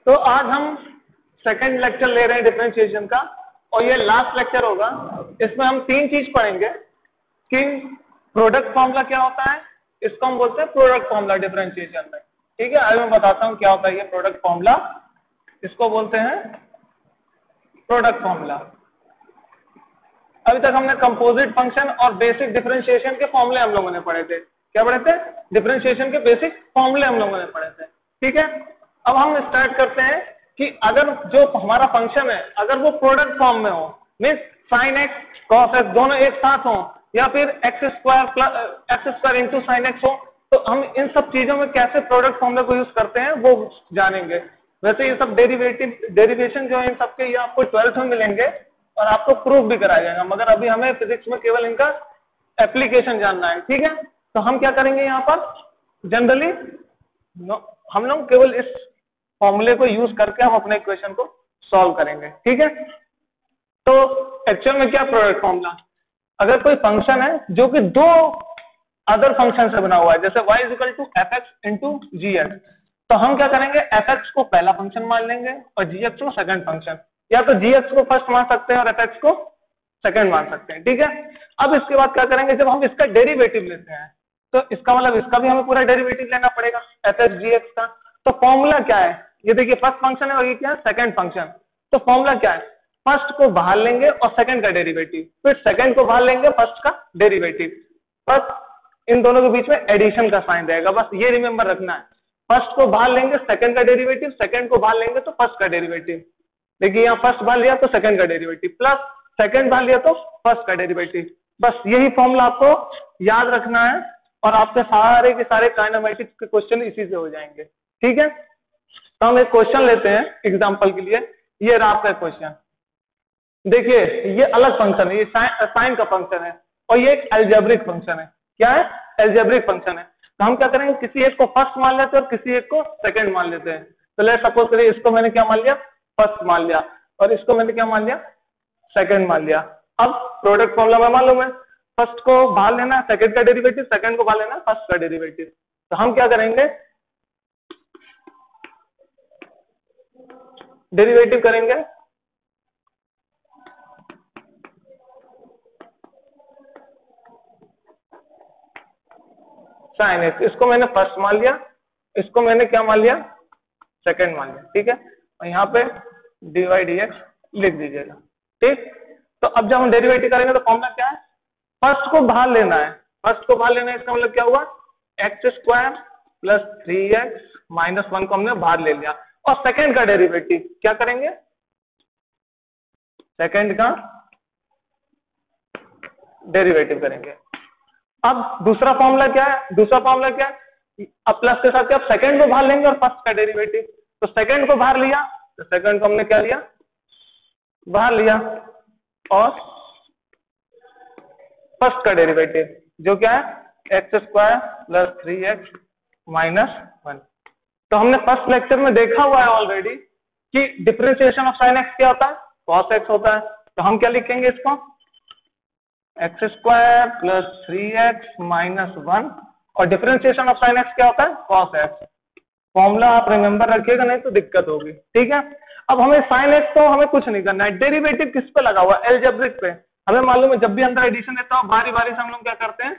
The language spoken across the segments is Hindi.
तो आज हम सेकंड लेक्चर ले रहे हैं डिफरेंशिएशन का, और ये लास्ट लेक्चर होगा। इसमें हम तीन चीज पढ़ेंगे कि प्रोडक्ट फॉर्मूला क्या होता है, इसको हम बोलते हैं प्रोडक्ट फॉर्मूला डिफरेंशिएशन में। ठीक है, अभी मैं बताता हूँ क्या होता है ये प्रोडक्ट फॉर्मूला। इसको बोलते हैं प्रोडक्ट फॉर्मूला। अभी तक हमने कंपोजिट फंक्शन और बेसिक डिफरेंशिएशन के फॉर्मूले हम लोगों ने पढ़े थे। क्या पढ़े थे? डिफरेंशिएशन के बेसिक फॉर्मूले हम लोगों ने पढ़े थे। ठीक है, अब हम स्टार्ट करते हैं कि अगर जो हमारा फंक्शन है अगर वो प्रोडक्ट फॉर्म में हो, means sine x cos x दोनों एक साथ हो, या फिर x square into sine x हो, तो हम इन सब चीजों में कैसे प्रोडक्ट फॉर्मूला को यूज करते हैं वो जानेंगे। वैसे ये सब डेरिवेशन जो है इन सबके ये आपको 12th में मिलेंगे और आपको प्रूफ भी कराया जाएगा, मगर अभी हमें फिजिक्स में केवल इनका एप्लीकेशन जानना है। ठीक है, तो हम क्या करेंगे यहाँ पर जनरली हम लोग केवल इस फॉर्मूले को यूज करके हम अपने इक्वेशन को सॉल्व करेंगे। ठीक है, तो एक्चुअल में क्या प्रोडक्ट फॉर्मूला, अगर कोई फंक्शन है जो कि दो अदर फंक्शन से बना हुआ है, जैसे y = fx * gx, तो हम क्या करेंगे, fx को पहला फंक्शन मान लेंगे और gx को सेकंड फंक्शन, या तो gx को फर्स्ट मान सकते हैं और fx को सेकंड मान सकते हैं। ठीक है, अब इसके बाद क्या करेंगे, जब हम इसका डेरिवेटिव लेते हैं तो इसका मतलब इसका भी हमें पूरा डेरिवेटिव लेना पड़ेगा fx gx का। तो फॉर्मूला क्या है, ये देखिए फर्स्ट फंक्शन है और ये क्या है, सेकंड फंक्शन। तो फॉर्मूला क्या है, फर्स्ट को बाहर लेंगे और सेकंड का डेरिवेटिव, फिर सेकंड को बाहर लेंगे फर्स्ट का डेरिवेटिव, बस इन दोनों के बीच में एडिशन का साइन रहेगा, बस ये रिमेंबर रखना है। फर्स्ट को बाहर लेंगे सेकंड का डेरिवेटिव, सेकंड को बाहर लेंगे तो फर्स्ट का डेरिवेटिव। देखिए यहाँ फर्स्ट बाहर लिया तो सेकंड का डेरिवेटिव, प्लस सेकंड बाहर लिया तो फर्स्ट का डेरिवेटिव। बस यही फॉर्मूला आपको याद रखना है और आपके सारे के सारे काइनेमेटिक्स के क्वेश्चन इसी से हो जाएंगे। ठीक है, तो हम एक क्वेश्चन लेते हैं एग्जांपल के लिए। ये रहा आपका क्वेश्चन, देखिए ये अलग फंक्शन है, ये साइन का फंक्शन है और ये एक अलजेब्रिक फंक्शन है। क्या है? अलजेब्रिक फंक्शन है। तो हम क्या करेंगे, किसी एक को फर्स्ट मान लेते हैं और किसी एक को सेकंड मान लेते हैं। तो लेट्स सपोज करिए इसको मैंने क्या मान लिया, फर्स्ट मान लिया, और इसको मैंने क्या मान लिया, सेकंड मान लिया। अब प्रोडक्ट फॉर्मूला में मालूम है, फर्स्ट को बाहर लेना है सेकंड का डेरिवेटिव, सेकंड को बाहर लेना है फर्स्ट का डेरिवेटिव। तो हम क्या करेंगे, डेरिवेटिव करेंगे साइन एक्स, इसको मैंने फर्स्ट मान लिया, इसको मैंने क्या मान लिया, सेकंड मान लिया। ठीक है, और यहाँ पे dy dx लिख दीजिएगा। ठीक, तो अब जब हम डेरिवेटिव करेंगे तो फॉर्मूला क्या है, फर्स्ट को बाहर लेना है, फर्स्ट को बाहर लेना है, इसका मतलब क्या हुआ, x² + 3x - 1 को हमने बाहर ले लिया, और सेकंड का डेरिवेटिव क्या करेंगे, सेकंड का डेरिवेटिव करेंगे। अब दूसरा फॉर्मूला क्या है, दूसरा फॉर्मूला क्या है, अब प्लस के साथ क्या, सेकंड को बाहर लेंगे और फर्स्ट का डेरिवेटिव। तो सेकंड को बाहर लिया तो सेकंड को हमने क्या लिया, बाहर लिया, और फर्स्ट का डेरिवेटिव जो क्या है, x² + 3x - 1। तो हमने फर्स्ट लेक्चर में देखा हुआ है ऑलरेडी कि डिफरेंशिएशन ऑफ साइन एक्स क्या होता है, cos x होता है। तो हम क्या लिखेंगे इसको, x² + 3x - 1, और डिफरेंशिएशन ऑफ साइन एक्स क्या होता है, cos x। फॉर्मूला आप रिमेंबर रखिएगा, नहीं तो दिक्कत होगी। ठीक है, अब हमें साइन एक्स तो हमें कुछ नहीं करना है, डेरिवेटिव किस पे लगा हुआ है, अलजेब्रिक पे। हमें मालूम है जब भी अंदर एडिशन देता हूं बारी बारी से हम लोग क्या करते हैं,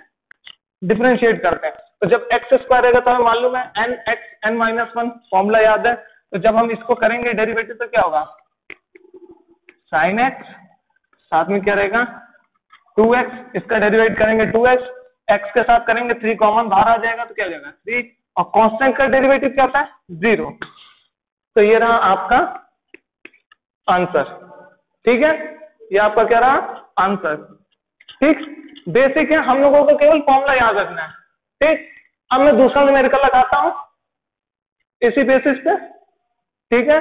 डिफरेंशिएट करते हैं। तो जब x² रहेगा तो हमें मालूम है n - 1 फॉर्मूला याद है। तो जब हम इसको करेंगे डेरिवेटिव तो क्या होगा, साइन एक्स, साथ में क्या रहेगा 2x, इसका डेरिवेट करेंगे 2x, x के साथ करेंगे 3 कॉमन बाहर आ जाएगा तो क्या हो जाएगा 3, और कांस्टेंट का डेरिवेटिव क्या होता है 0। तो ये रहा आपका आंसर। ठीक है, ये आपका क्या रहा आंसर। ठीक, बेसिक है, हम लोगों को केवल फॉर्मूला याद रखना है। ठीक, अब मैं दूसरा न्यूमेरिकल लगाता हूं इसी बेसिस पे। ठीक है,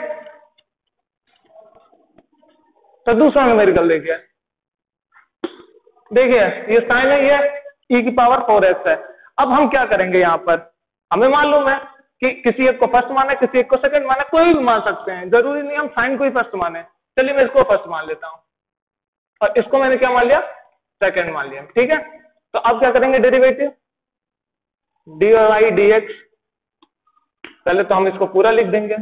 तो दूसरा न्यूमेरिकल देखिए, ये साइन है, ये e⁴x है। अब हम क्या करेंगे, यहाँ पर हमें मालूम है कि किसी एक को फर्स्ट माना है, किसी एक को सेकंड माना है, कोई भी मान सकते हैं, जरूरी नहीं हम साइन को ही फर्स्ट माने। चलिए मैं इसको फर्स्ट मान लेता हूं और इसको मैंने क्या मान लिया, सेकंड मान लिया। ठीक है, तो अब क्या करेंगे, डेरिवेटिव dy dx, पहले तो हम इसको पूरा लिख देंगे,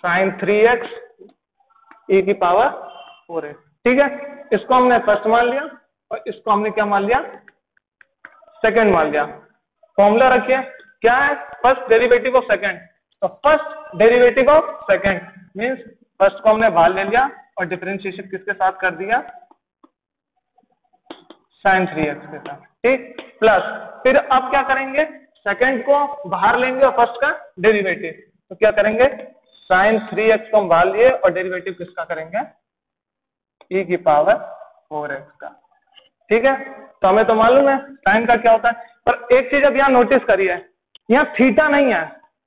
साइन 3x e की पावर 4x। ठीक है, इसको हमने फर्स्ट मान लिया और इसको हमने क्या मान लिया, सेकंड मान लिया। फॉर्मूला रखिए, क्या है, फर्स्ट डेरिवेटिव ऑफ सेकंड। तो first derivative of second means first को हमने बाहर ले लिया और डिफरेंशिएशन किसके साथ कर दिया, साइन 3x के साथ। ठीक, प्लस फिर अब क्या करेंगे, सेकंड को बाहर लेंगे और फर्स्ट का डेरिवेटिव। तो क्या करेंगे, साइन 3x को हम बाहर लिए और डेरिवेटिव किसका करेंगे, e की पावर 4x का। ठीक है, तो हमें तो मालूम है साइन का क्या होता है, पर एक चीज अब यहाँ नोटिस करिए, यहाँ थीटा नहीं है,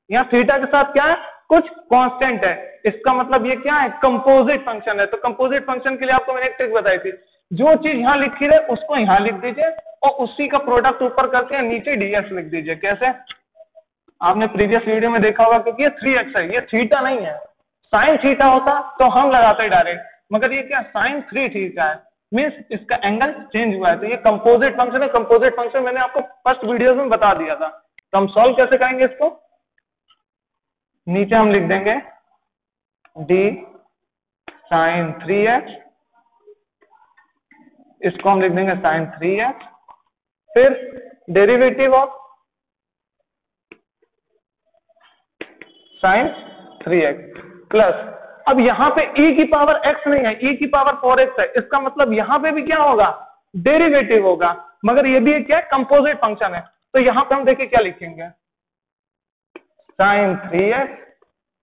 यहाँ थीटा के साथ क्या है, कुछ कांस्टेंट है। इसका मतलब ये क्या है, कंपोजिट फंक्शन है। तो कंपोजिट फंक्शन के लिए आपको मैंने एक ट्रिक बताई थी, जो चीज यहाँ लिखी है उसको यहाँ लिख दीजिए और उसी का प्रोडक्ट ऊपर करके नीचे dx लिख दीजिए। कैसे, आपने प्रीवियस वीडियो में देखा होगा, क्योंकि ये 3x है, ये थीटा नहीं है। साइन थीटा होता तो हम लगाते डायरेक्ट, मगर ये क्या साइन 3 थीटा है, मीन्स इसका एंगल चेंज हुआ है। तो ये कंपोजिट फंक्शन है। कंपोजिट फंक्शन मैंने आपको फर्स्ट वीडियो में बता दिया था। तो हम सॉल्व कैसे करेंगे इसको, नीचे हम लिख देंगे d साइन 3x, इसको हम लिख देंगे साइन 3x, फिर derivative of sine 3x plus, अब यहां पे e की पावर x नहीं है, e की पावर 4x है। इसका मतलब यहां पे भी क्या होगा, डेरिवेटिव होगा, मगर ये भी क्या है, कंपोजिट फंक्शन है। तो यहां पे हम देखिए क्या लिखेंगे, साइन 3x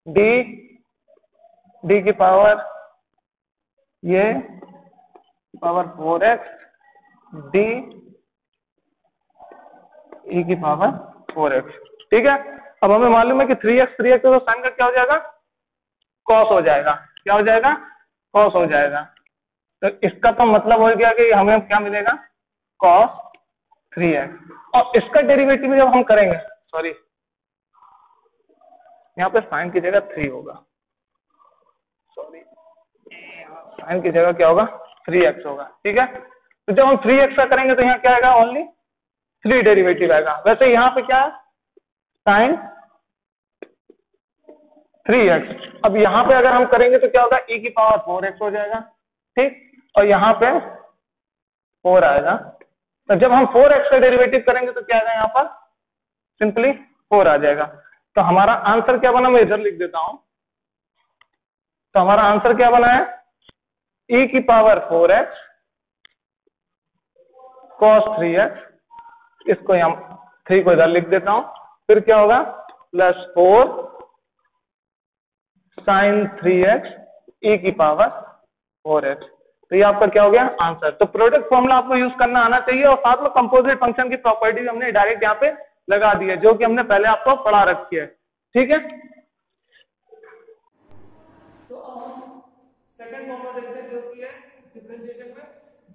d की पावर ये पावर 4x d e की पावर 4x। ठीक है, अब हमें मालूम है कि 3x तो साइन का क्या हो जाएगा, कॉस हो जाएगा। क्या हो जाएगा, कॉस हो जाएगा। तो इसका तो मतलब हो गया कि हमें क्या मिलेगा, कॉस 3x। और इसका डेरिवेटिव जब हम करेंगे, सॉरी यहाँ पे साइन की जगह 3 होगा, सॉरी साइन की जगह क्या होगा, 3x होगा। ठीक है, तो जब हम 3x का करेंगे तो यहाँ क्या आएगा, ओनली 3 डेरिवेटिव आएगा। वैसे यहाँ पे क्या है, साइन 3x। अब यहाँ पे अगर हम करेंगे तो क्या होगा, e की पावर 4x हो जाएगा। ठीक, और यहाँ पे 4 आएगा। तो जब हम 4x का डेरिवेटिव करेंगे तो क्या आएगा, यहाँ पर सिंपली 4 आ जाएगा। तो हमारा आंसर क्या बना, मैं इधर लिख देता हूं। तो हमारा आंसर क्या बना है, e की पावर 4x cos 3x, इसको यहाँ 3 को इधर लिख देता हूं। फिर क्या होगा, प्लस 4 साइन 3x e की पावर 4x। तो ये आपका क्या हो गया, आंसर। तो प्रोडक्ट फॉर्मूला आपको यूज करना आना चाहिए, और साथ में कंपोजिट फंक्शन की प्रॉपर्टी हमने डायरेक्ट यहाँ पे लगा दी है, जो कि हमने पहले आपको पढ़ा रखी है। ठीक है, तो अब हम सेकंड फॉर्मूला देखते हैं, जो कि है डिफरेंशिएशन में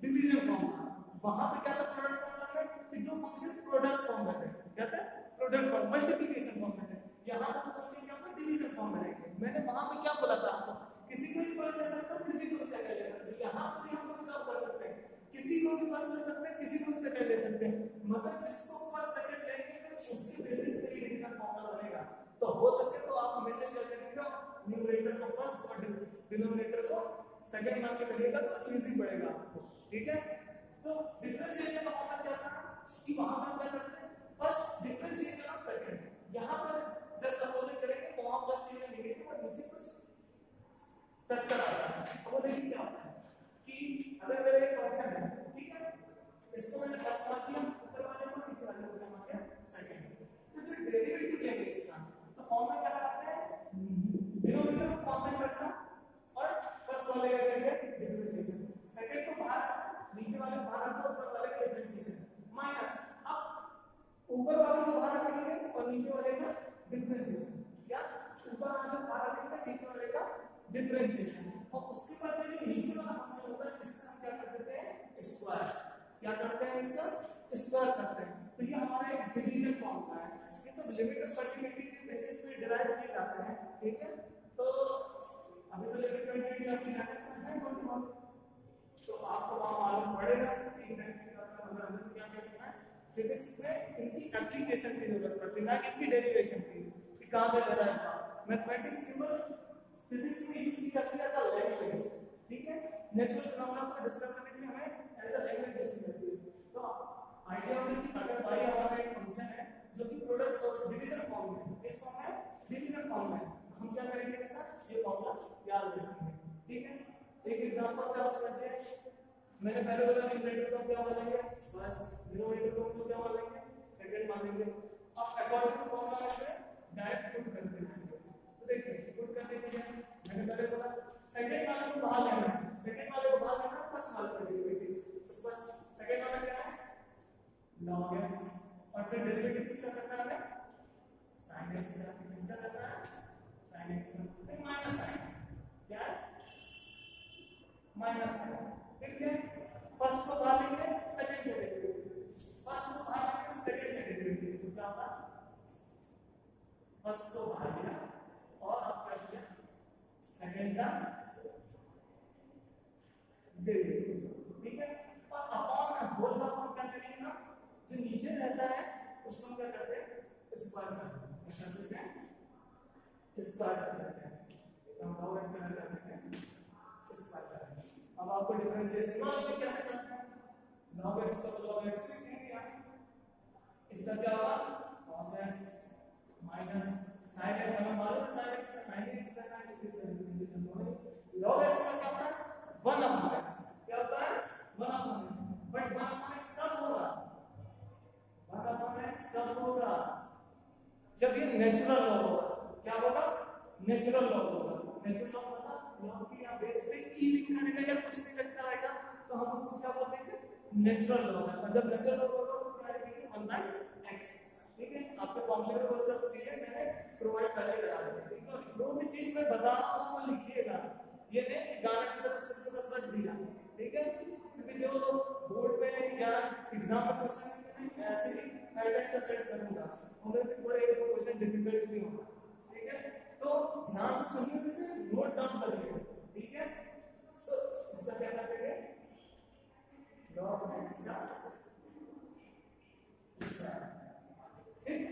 डिवीजन फॉर्मूला। वहां पे क्या था, प्रोडक्ट फॉर्मूला है कि जो फंक्शन प्रोडक्ट फॉर्म में है, क्या था, प्रोडक्ट फॉर्म, मल्टीप्लिकेशन फॉर्म में है। यहां पर तो फंक्शन क्या होगा, डिवीजन फॉर्म में रहेंगे। मैंने वहां पे क्या बोला था आपको, किसी को भी फर्स्ट ले सकते हो, किसी को भी सेकंड ले सकते हो। यहां पर भी हम लोग क्या कर सकते हैं, किसी को भी फर्स्ट ले सकते हैं, किसी को भी सेकंड ले सकते हैं, मगर जिसको फर्स्ट सेकंड लेंगे उसके बेसिस पे डिवीजन फॉर्मूला बनेगा। तो हो सके तो आप हमेशा क्या करिएगा, न्यूमरेटर को फर्स्ट और डिनोमिनेटर को सेकंड मान के करिएगा, तो इजी पड़ेगा आपको। ठीक है, तो डिफरेंशिएशन का मतलब क्या था कि वहां पर क्या करते हैं, फर्स्ट डिफरेंशिएशन ऑफ सेकंड, यहां पर जस्ट सपोज करेंगे तो वहां प्लस के लिए नेगेटिव और नीचे कुछ फैक्टर आता है। अब वो देखिए क्या होता है कि अगर मेरा एक फंक्शन है, ठीक है, इसको मैंने फर्स्ट मान लिया, ऊपर वाले को नीचे वाले को मान लिया सेकंड, तो जो डेरिवेटिव लेंगे इसका, तो फॉर्मूला क्या लगाते हैं, डिनोमिनेटर को कांस्टेंट रखना और फर्स्ट वाले का करेंगे डिफरेंशिएशन, सेकंड को बाहर, नीचे वाले को बाहर रखो, ऊपर वाले का डिफरेंशिएशन माइनस, अब ऊपर वाले को बाहर रखेंगे और नीचे वाले का डिफरेंशिएशन, या ऊपर वाले को बाहर रखेंगे, नीचे वाले का डिफरेंशिएशन, और उसके बाद जो नीचे वाला फंक्शन होता है इसका हम क्या कर देते हैं, स्क्वायर। क्या करते हैं, इसका स्क्वायर करते हैं। तो ये हमारा एक डिवीजन फॉर्मूला है। ये सब लिमिट ऑफ कंटिन्यूटी के बेसिस पे डिराइव किए जाते हैं। ठीक है, तो अभी तो लिमिट कंटिन्यूटी आपकी जाने है थोड़ी बहुत, तो आपको वहां मालूम पड़ेगा कि एग्जैक्टली क्या करना है। फिजिक्स में इनकी एप्लीकेशन की जरूरत पड़ती है, ना कि इनकी डेरिवेशन की, कि कहां से डिराइव था। मैथमेटिक्स केवल फिजिक्स में यूज किया जाता है लैंग्वेज, ठीक है, नेचुरल फिनोमेना को डिस्क्राइब करने के लिए हमें एज अ लैंग्वेज यूज करती है। तो आइडिया होता है कि अगर y हमारा एक फंक्शन है जो कि प्रोडक्ट और डिवीजन फॉर्म में, इस फॉर्म में डिवीजन फॉर्म में, तो हम क्या करेंगे इसका ये फॉर्मूला याद रखेंगे, ठीक है। एक एग्जांपल से आप समझिए, मैंने पहले बोला न्यूमरेटर को क्या मानेंगे, बस डिनोमिनेटर को क्या मानेंगे, सेकंड मानेंगे। अब अकॉर्डिंग टू फॉर्मूला से डायरेक्ट पुट करते हैं। तो देखिए पुट करने के लिए मैंने पहले बोला सेकंड वाले को बाहर लेना है, सेकंड वाले को बाहर लेना है, फर्स्ट वाले को डेरिवेटिव, तो बस सेकंड वाला क्या है log x, और फिर डेरिवेटिव किसका करना है, sin x का, किसका करना है sin x का, फिर माइनस साइन, क्या है माइनस साइन, फिर क्या फर्स्ट को बाहर लेंगे सेकंड का डेरिवेटिव, फर्स्ट को बाहर लेंगे सेकंड का डेरिवेटिव, तो क्या होगा फर्स्ट को बाहर लिया और अब क्या किया सेकंड का डेरिवेटिव, ठीक है। और अपॉन होल का हम क्या करेंगे ना, जो नीचे रहता है उसको हम क्या करते हैं स्क्वायर करते हैं, स्क्वायर करते हैं, हम log x करते हैं स्क्वायर करते हैं। अब आपको डिफरेंशिएशन में ये कैसे करते हैं, log x को log x लिखेंगे यार, इसका क्या होगा cos x minus sin x, हमें मालूम है sin x का sin x करना है, तो इसका डिफरेंशिएशन होगा log x का क्या होता है 1 upon x, क्या होता है 1 upon x, but 1 upon x कब होगा, 1 upon x कब होगा जब ये नेचुरल लॉ होगा, क्या होगा नेचुरल लॉ होगा, नेचुरल लॉ मतलब लॉ की या बेस पे ई लिखा रहेगा या कुछ नहीं लिखा रहेगा, तो हम उसको क्या बोलेंगे नेचुरल लॉ है, और जब नेचुरल लॉ होगा तो क्या आएगी 1/x, ठीक है। आपके फॉर्मूले में बहुत सब चीजें मैंने प्रोवाइड पहले करा दी है, ठीक है। जो भी चीज मैं बता रहा हूं उसको लिखिएगा, ये नहीं कि गाने की तरह सिर्फ बस रट दिया, ठीक है, क्योंकि जो बोर्ड पे या एग्जाम में क्वेश्चन ऐसे ही पैटर्न का सेट करूंगा, उनमें भी थोड़े एक क्वेश्चन डिफिकल्ट भी होगा, ठीक है। तो ध्यान से सुनिए, इसे नोट डाउन करिए, ठीक है। तो इसका क्या करेंगे log x का, ठीक,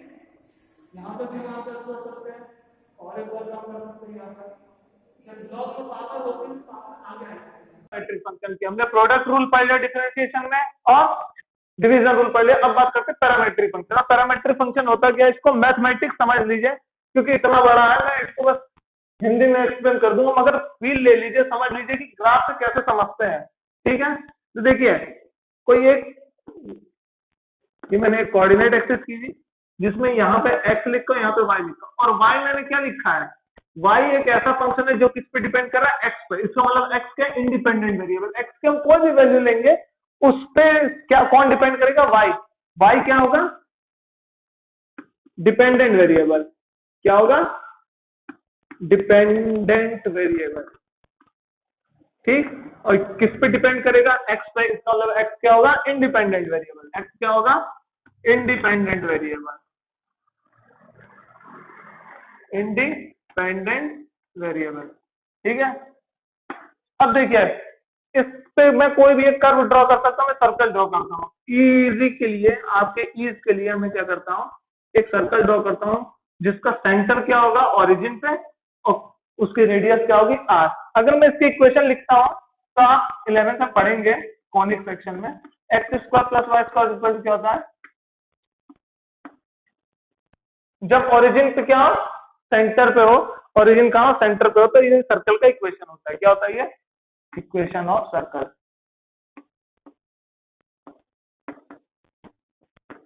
यहाँ पे भी हम आंसर छोड़ सकते हैं और एक और काम कर सकते हैं, यहाँ पर जब log में पावर होती है पावर आगे आएगी। मैट्रिक फंक्शन की हमने प्रोडक्ट रूल पढ़ लिया डिफरेंशिएशन में और डिवीजन रूल पढ़ लिया। अब बात करते हैं पैरामीट्रिक फंक्शन। अब पैरामीट्रिक फंक्शन होता क्या है, इसको मैथमेटिक्स समझ लीजिए, क्योंकि इतना बड़ा है, मैं इसको बस हिंदी में एक्सप्लेन कर दूंगा, मगर फील ले लीजिए, समझ लीजिए कि ग्राफ से कैसे समझते हैं, ठीक है। तो देखिए कोई एक, ये मैंने एक कोऑर्डिनेट एक्सिस की थी जिसमें यहाँ पे x लिखा, यहाँ पे y लिखा, और y मैंने क्या लिखा है, y एक ऐसा फंक्शन है जो किस पे डिपेंड कर रहा है x पे, इसका मतलब x के इंडिपेंडेंट वेरिएबल, x के हम कोई भी वैल्यू लेंगे उस पे क्या कौन डिपेंड करेगा, y क्या होगा डिपेंडेंट वेरिएबल, क्या होगा डिपेंडेंट वेरिएबल, ठीक। और किस पे डिपेंड करेगा x पे, इसका मतलब x क्या होगा इंडिपेंडेंट वेरिएबल, x क्या होगा इंडिपेंडेंट वेरिएबल, इंडिपेंडेंट वेरिएबल, ठीक है। अब देखिए इस पे मैं कोई भी एक कर्व ड्रॉ कर सकता हूं, मैं सर्कल ड्रॉ करता हूं इजी के लिए, आपके ईज के लिए मैं क्या करता हूं एक सर्कल ड्रॉ करता हूं जिसका सेंटर क्या होगा ओरिजिन पे और उसकी रेडियस क्या होगी r। अगर मैं इसकी इक्वेशन लिखता हूं तो आप 11th में पढ़ेंगे कॉनिक सेक्शन में, x square plus y square equal क्या होता है, जब ओरिजिन पे क्या हो सेंटर पे हो, ओरिजिन कहां हो सेंटर पे हो, तो ये सर्कल का इक्वेशन होता है, क्या होता है ये इक्वेशन ऑफ सर्कल,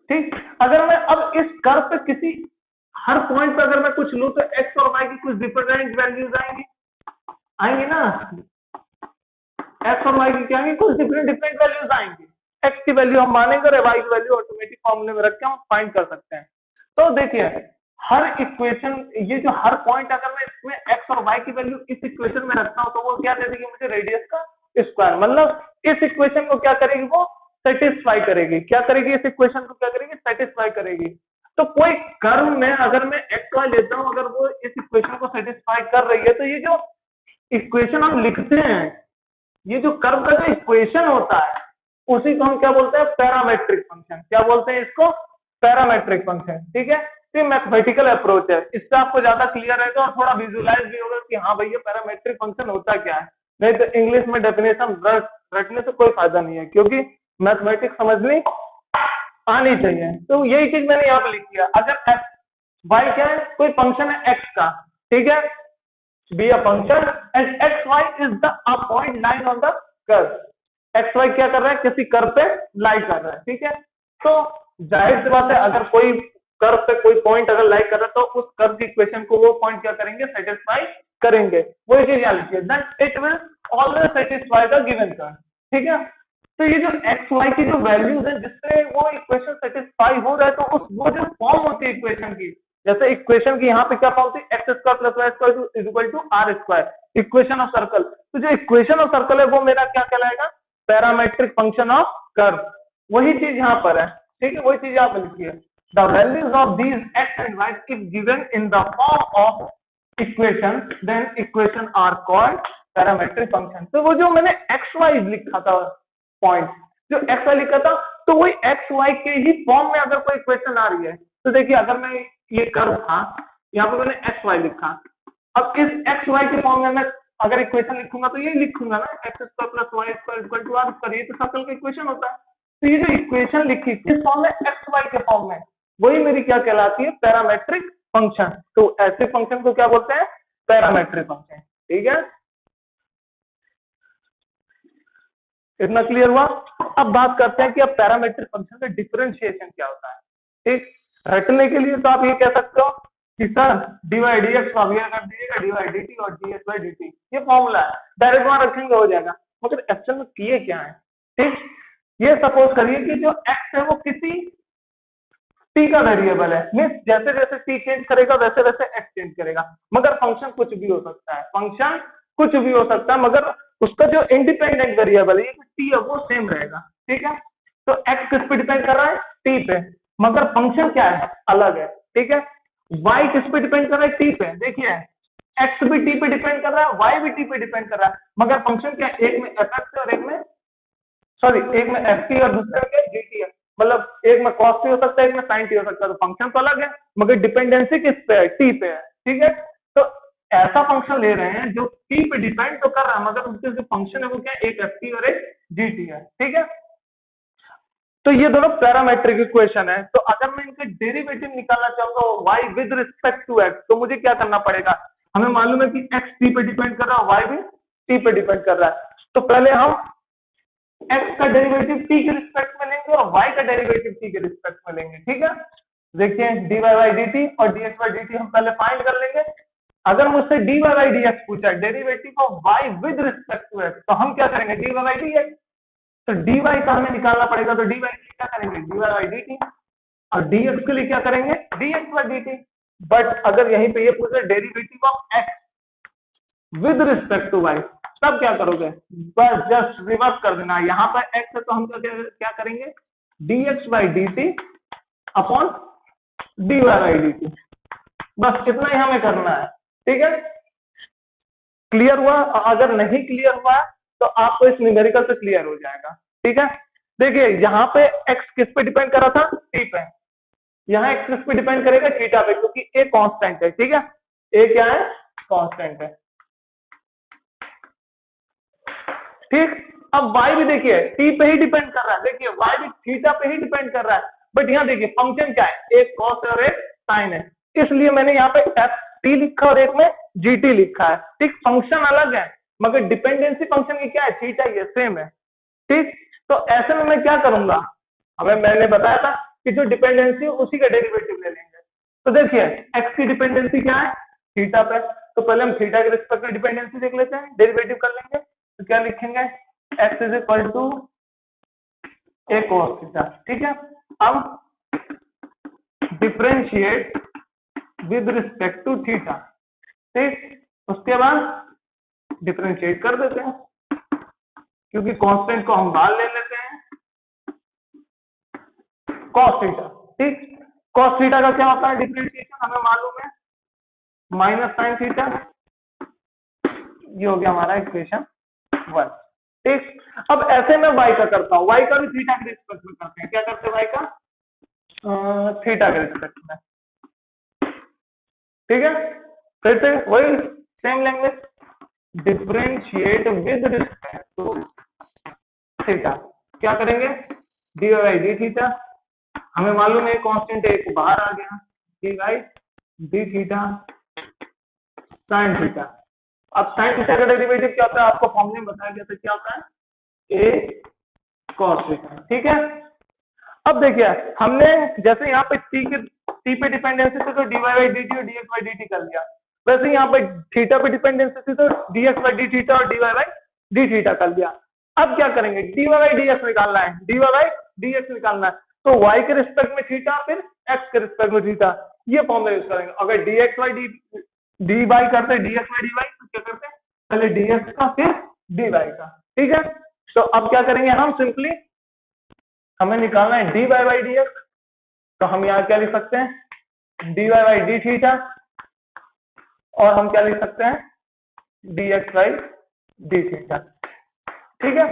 ठीक। अगर मैं अब इस कर्व पे किसी हर पॉइंट पे अगर मैं कुछ लूं तो x और y की कुछ डिफरेंट वैल्यूज आएंगी ना, x और y की क्या आएंगी कुछ डिफरेंट वैल्यूज आएंगी, x की वैल्यू हम मानेंगे और y की वैल्यू ऑटोमेटिक फॉर्मूले में रख के हम फाइंड कर सकते हैं। तो देखिए हर इक्वेशन, ये जो हर पॉइंट अगर मैं इसमें x और y की वैल्यू इस इक्वेशन में रखता हूं तो वो क्या दे देगी मुझे रेडियस का स्क्वायर, मतलब इस इक्वेशन को क्या करेगी वो सेटिस्फाई करेगी, क्या करेगी इस इक्वेशन को क्या करेगी सेटिस्फाई करेगी। तो कोई कर्व में अगर मैं x y लेता हूं अगर वो इस इक्वेशन को सेटिस्फाई कर रही है तो ये जो इक्वेशन हम लिखते हैं, ये जो कर्व का जो इक्वेशन होता है उसी को हम क्या बोलते हैं पैरामेट्रिक फंक्शन, क्या बोलते हैं इसको पैरामेट्रिक फंक्शन, ठीक है। तो ये मैथमेटिकल अप्रोच है, इससे आपको ज्यादा क्लियर रहेगा और थोड़ा विजुअलाइज भी होगा कि हाँ भैया पैरामेट्रिक फंक्शन होता क्या है। नहीं तो इंग्लिश में डेफिनेशन रटने से कोई फायदा नहीं है, क्योंकि मैथमेटिक्स समझनी आनी चाहिए। तो यही चीज मैंने यहाँ पे लिखी है। अगर एक्स वाई क्या है, कोई फंक्शन है एक्स का, ठीक है, be a function and x y is the a point line on the curve. X y क्या कर रहा है, किसी कर्व पे लाई कर रहा है, ठीक है। तो जाहिर सी बात है, अगर कोई कर्व पे कोई पॉइंट अगर लाई कर रहा है तो उस कर्व की इक्वेशन को वो पॉइंट क्या करेंगे, सेटिस्फाई करेंगे। वही चीज यहाँ लिखिए, that it will always satisfy the given curve, ठीक है। तो ये जो एक्स वाई की जो वैल्यूज है जिससे वो इक्वेशन सेटिस्फाई हो रहा है, तो उस वो जो फॉर्म होती है इक्वेशन की, जैसे इक्वेशन की यहाँ पे क्या फॉर्म थी, x square plus y square is equal to r square, equation of circle. तो जो इक्वेशन ऑफ सर्कल है वो मेरा क्या कहलाएगा, पैरामेट्रिक फंक्शन ऑफ कर्व। वही चीज यहाँ पर है, ठीक है, वही चीज यहाँ पे लिखी है। The values of these x and y if given in the form of equation then equation are called parametric function. तो वो जो मैंने एक्स वाई लिखा था पॉइंट, जो एक्स वाई लिखा था, तो वही एक्स वाई के ही फॉर्म में अगर कोई इक्वेशन आ रही है, तो देखिए अगर मैं ये कर्व था, यहाँ पे मैंने एक्स वाई लिखा, अब इस एक्स वाई के फॉर्म में मैं अगर इक्वेशन लिखूंगा तो ये लिखूंगा ना, x square plus y square equal to r square, ये तो सर्कल का इक्वेशन होता है। तो ये जो इक्वेशन लिखी किस फॉर्म में, एक्स वाई के फॉर्म में, वही मेरी क्या कहलाती है, पैरामेट्रिक फंक्शन। तो ऐसे फंक्शन को क्या बोलते हैं, पैरामेट्रिक फंक्शन, ठीक है। इतना क्लियर हुआ। अब बात करते हैं कि अब पैरामेट्रिक फंक्शन का डिफरेंशिएशन क्या होता है, ठीक। रटने के लिए तो आप ये कह सकते हो कि सर dy dx को अवयव कर दीजिएगा, dy dt और dx by dt, ये फॉर्मूला है, डायरेक्ट वहां रखेंगे हो जाएगा। मगर एक्चुअल में किए क्या है, ठीक। ये सपोज करिए कि जो x है वो किसी t का वेरिएबल है, मीन्स जैसे जैसे t चेंज करेगा वैसे वैसे x चेंज करेगा, मगर फंक्शन कुछ भी हो सकता है, फंक्शन कुछ भी हो सकता है, मगर उसका जो इंडिपेंडेंट वेरिएबल है t है वो सेम रहेगा, ठीक है। तो x किस पे डिपेंड कर रहा है, t पे, मगर फंक्शन क्या है, अलग है, ठीक है। y किस पे डिपेंड कर रहा है, t पे, देखिए x भी t पे डिपेंड कर रहा है, y भी t पे डिपेंड कर रहा है, मगर फंक्शन क्या है, एक में fx है और एक में एक में ft और दूसरे में gt है, मतलब एक में cos t हो सकता है, एक में sin t हो सकता है। तो फंक्शन तो अलग है, मगर डिपेंडेंसी किस पे है, t पे है, ठीक है। तो ऐसा फंक्शन ले रहे हैं जो t पे डिपेंड तो कर रहा है, मगर उसके जो फंक्शन है वो क्या है, एक ft और एक gt है, ठीक है। तो ये दोनों पैरामेट्रिक इक्वेशन है। तो अगर मैं इनका डेरिवेटिव निकालना चाहूंगा y with respect to x, तो मुझे क्या करना पड़ेगा, हमें मालूम है कि x t पे डिपेंड कर रहा है, y भी t पे डिपेंड कर रहा है। तो पहले हम x का डेरिवेटिव t के रिस्पेक्ट में लेंगे और y का डेरिवेटिव t के रिस्पेक्ट में लेंगे, ठीक है। देखिए dy by dt और dx by dt हम पहले फाइंड कर लेंगे। अगर मुझसे dy by dx पूछा, derivative of y with respect to x, तो हम क्या करेंगे, dy by dx। तो dy का हमें निकालना पड़ेगा, तो dy by dt क्या करेंगे, dy by dt, और dx के लिए क्या करेंगे, dx by dt। बट अगर यहीं पे ये पूछे derivative of x with respect to y, तब क्या करोगे, बस जस्ट रिवर्स कर देना। यहाँ पर x है तो हम क्या करेंगे, dx by dt upon dy by dt, बस इतना ही हमें करना है, ठीक है। क्लियर हुआ। अगर नहीं क्लियर हुआ तो आपको इस न्यूमेरिकल से क्लियर हो जाएगा, ठीक है। देखिए यहाँ पे x किस पे डिपेंड कर रहा था, t पे, यहाँ x किस पे डिपेंड करेगा, थीटा पे, क्योंकि a कांस्टेंट है, ठीक है, a क्या है, कांस्टेंट है, ठीक। अब y भी देखिए t पे ही डिपेंड कर रहा है, देखिए y भी थीटा पे ही डिपेंड कर रहा है, बट यहाँ देखिए फंक्शन क्या है, एक cos और एक sin है, इसलिए मैंने यहाँ पे ft लिखा और एक में gt लिखा है, ठीक। फंक्शन अलग है मगर डिपेंडेंसी फंक्शन की क्या है, थीटा, ये सेम है, ठीक। तो ऐसे में मैं क्या करूंगा, हमें मैंने बताया था कि जो डिपेंडेंसी है उसी का डेरिवेटिव ले लेंगे। तो देखिए x की डिपेंडेंसी क्या है, थीटा पे, तो पहले हम थीटा के रिस्पेक्ट में डिपेंडेंसी देख लेते हैं, डेरिवेटिव कर लेंगे। तो क्या लिखेंगे, x is equal to a cos theta, ठीक है। अब differentiate with respect to theta, ठीक। उसके बाद डिफरेंशिएट कर देते हैं, क्योंकि कांस्टेंट को हम बाहर ले लेते हैं, cos थीटा, ठीक। cos थीटा का क्या होता है डिफरेंशिएशन, हमें मालूम है, माइनस sin थीटा। ये हो गया हमारा इक्वेशन 1, ठीक। अब ऐसे में y का करता हूं, y का भी थीटा के रिस्पेक्ट में करते हैं, क्या करते हैं, y का थीटा के रिस्पेक्ट में। ठीक है, फिर से वही same language, differentiate with respect to theta. क्या करेंगे, डी बाई डी थीटा, हमें मालूम है कांस्टेंट एक बाहर आ गया, D by D theta sine theta. अब साइन थीटा का डेरिवेटिव क्या होता है, आपको फॉर्मूले में बताया गया था, क्या होता है, ए कॉस थीटा। ठीक है, अब देखिए हमने जैसे यहाँ पे टी पे डिपेंडेंसी थी तो D Y by D T और D x by D T कर लिया, वैसे यहाँ पे थीटा पे डिपेंडेंसी थी तो D x by D theta और D Y by D theta कर लिया। अब क्या करेंगे, D Y by D X निकालना है, D Y by D X निकालना है, तो y के रिस्पेक्ट में थीटा फिर x के रिस्पेक्ट में थीटा, ये फॉर्मूला यूज करेंगे। अगर D x by D Y करते D x by D Y तो क्या करते, पहले डी एक्स का फिर डी वाई का। ठीक है, तो अब क्या करेंगे हम, सिंपली हमें निकालना है D Y by D x, तो हम यहाँ क्या लिख सकते हैं, d Y by D theta, और हम क्या लिख सकते हैं, d x by D theta. ठीक है,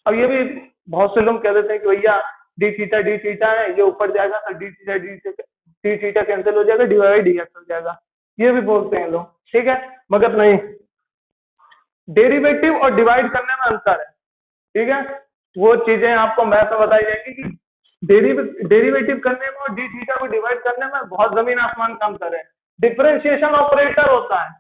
अब ये भी बहुत से लोग कह देते हैं कि भैया डी थीटा है, ये ऊपर जाएगा तो डी थीटा कैंसिल हो जाएगा, d Y by D x हो जाएगा, ये भी बोलते हैं लोग। ठीक है, मगर नहीं, डेरिवेटिव और डिवाइड करने में अंतर है। ठीक है, वो चीजें आपको मैथ में बताई जाएंगी कि डेरिवेटिव करने में और डी थीटा को डिवाइड करने में बहुत जमीन आसमान का अंतर है। डिफरेंशिएशन ऑपरेटर होता है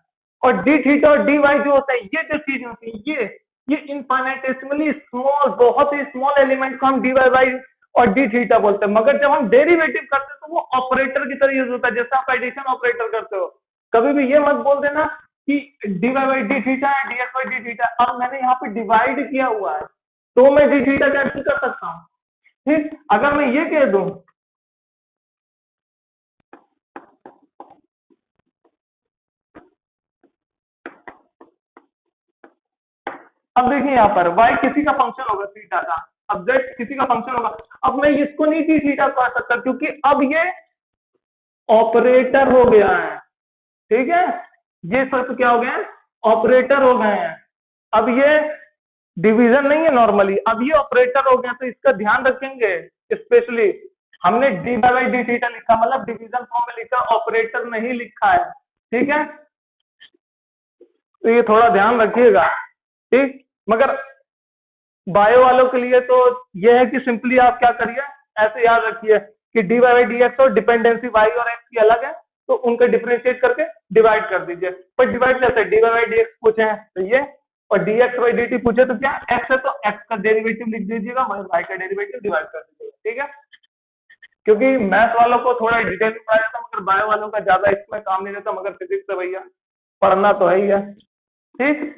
और डी थीटा और डी वाई जो होता है, ये जो चीज होती है, ये इनफाइनेटेसिमली स्मॉल, बहुत ही स्मॉल एलिमेंट को हम डी वाई बाई और डी थीटा बोलते हैं, मगर जब हम डेरिवेटिव करते हैं तो वो ऑपरेटर की तरह यूज होता है, जैसे आप एडिशन ऑपरेटर करते हो। कभी भी ये मत बोल देना कि D Y by D theta है, D x by D theta, अब मैंने यहाँ पे डिवाइड किया हुआ है तो मैं डी थीटा कैंसिल कर सकता हूँ। ठीक, अगर मैं ये कह दूं अब देखिए यहाँ पर y किसी का फंक्शन होगा थीटा का, अब z किसी का फंक्शन होगा, अब मैं इसको नहीं डी थीटा कर सकता क्योंकि अब ये ऑपरेटर हो गया है। ठीक है, ये सब क्या हो गए हैं, ऑपरेटर हो गए हैं, अब ये डिवीजन नहीं है नॉर्मली, अब ये ऑपरेटर हो गया, तो इसका ध्यान रखेंगे। स्पेशली हमने डी बाई डी थीटा लिखा, मतलब डिवीजन फॉर्म में लिखा, ऑपरेटर नहीं लिखा है। ठीक है, तो ये थोड़ा ध्यान रखिएगा। ठीक, मगर बायो वालों के लिए तो ये है कि सिंपली आप क्या करिए, ऐसे याद रखिए कि D Y by D x और डिपेंडेंसी वाई और एक्स की अलग है, तो उनका डिफरेंशिएट करके डिवाइड कर दीजिए। पर डिवाइड कैसे, d Y by D x पूछे हैं तो ये, और D x by D t पूछे तो क्या, एक्स है तो एक्स का डेरिवेटिव लिख दीजिएगा, वाई का डेरिवेटिव डिवाइड कर दीजिएगा। ठीक है, क्योंकि मैथ वालों को थोड़ा डिटेल में पढ़ाया जाता, मगर बायो वालों का ज्यादा इसमें काम नहीं रहता, मगर फिजिक्स से भैया पढ़ना तो है ही है। ठीक,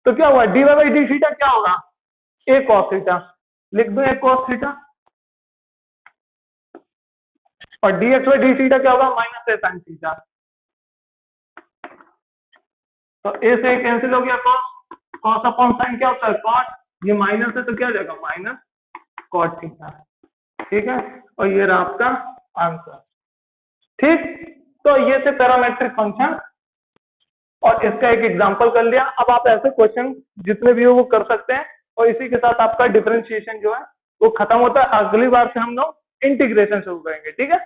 तो क्या हुआ, d Y by D theta क्या होगा, ए कॉस थीटा, लिख दो ए कॉस थीटा, और D x by D theta क्या होगा, माइनस ए साइन थीटा। तो ए से कैंसिल हो गया, कॉस अपॉन साइन क्या होता है, कॉट, ये माइनस है तो क्या हो जाएगा, माइनस कॉट थीटा। ठीक है, और ये रहा आपका आंसर। ठीक, तो ये थे पैरामेट्रिक फंक्शन, और इसका एक एग्जांपल कर लिया। अब आप ऐसे क्वेश्चन जितने भी हो वो कर सकते हैं, और इसी के साथ आपका डिफरेंशिएशन जो है वो खत्म होता है। अगली बार से हम लोग इंटीग्रेशन शुरू करेंगे। ठीक है।